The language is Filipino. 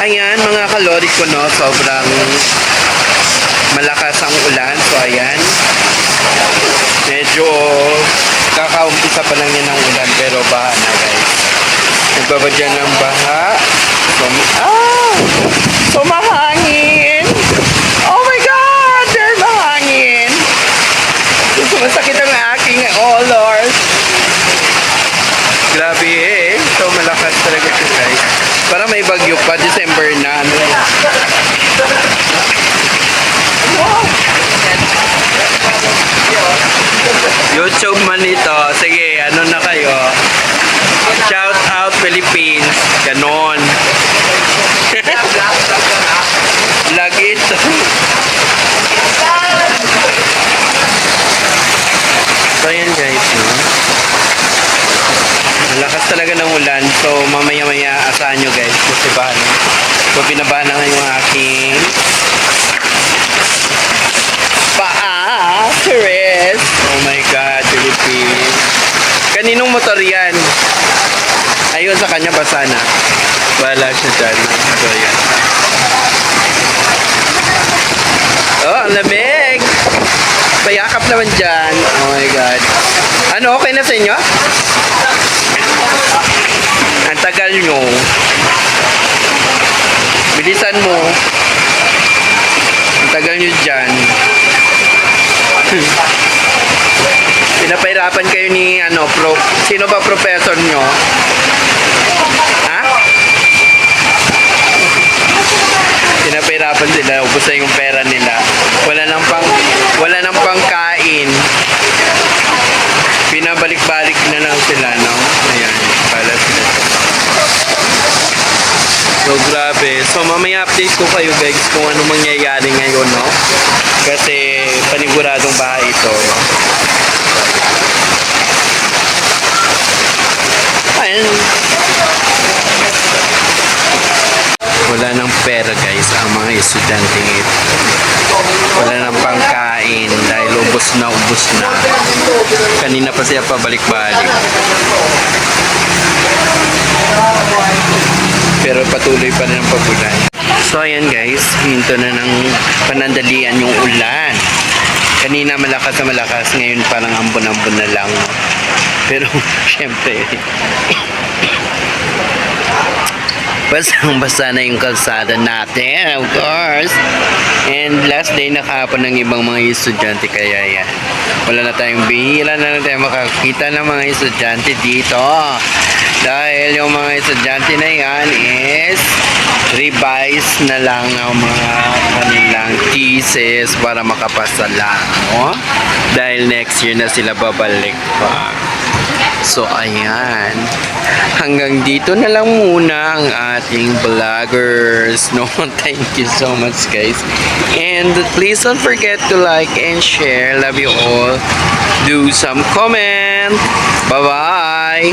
Ayan mga kalori ko, no, sobrang malakas ang ulan. So ayan, medyo kakaumpisa pa lang yan ng ulan, pero baha na guys. Nagbabadyan ng baha. So mahangin. Oh my God, there's mahangin. Sumasakit ang aking Lord. Grabe eh. So malakas talaga siya guys. Para may bagyo pa, December na. Ano yan? YouTube man ito. Sige, ano na kayo? Shout out Philippines. Ganon. Vlog ito. So yan guys, no? Malakas talaga ng ulan. So mamaya-maya asahan nyo guys. Kasi bahan. So binabahan na nga yung aking paa. Chris. Oh my God, Philippines. Kaninong motor yan? Ayun, sa kanya basa na. Wala siya dyan. So yan. Oh, ang lamig. Payakap naman dyan. Oh my God. Ano, okay na sa inyo? Ang tagal nyo. Bilisan mo. Ang tagal nyo dyan. Pinapahirapan kayo ni sino ba professor nyo? Ha? Pinapahirapan sila, ubos na yung pera nila. Wala nang pangkain. Pinabalik-balik na lang sila, no? Ayan, pala sila. So, grabe. So, mamaya update ko kayo, guys, kung ano mangyayari ngayon, no? Kasi, paniguradong bahay ito, no? Ayan. Wala nang pera, guys, ang mga estudyante ito. Wala nang pangkain dahil ubos na. Kanina pa siya pabalik-balik. Pero patuloy pa rin ang pagulan. So ayan guys, hinto na ng panandalian yung ulan. Kanina malakas na malakas, ngayon parang ambon-ambon na lang. Pero syempre, basang-basa na yung kalsada natin, of course. And last day na kahapon ng ibang mga estudyante, kaya yan. Wala na tayong bihira na tayong makakita ng mga estudyante dito. Dahil yung mga estudyante na yan is revise na lang ang mga kanilang thesis para makapasa lang. Oh? Dahil next year na sila babalik pa. So, ayan. Hanggang dito na lang muna ang ating vloggers. No, thank you so much, guys. And please don't forget to like and share. Love you all. Do some comment. Bye-bye.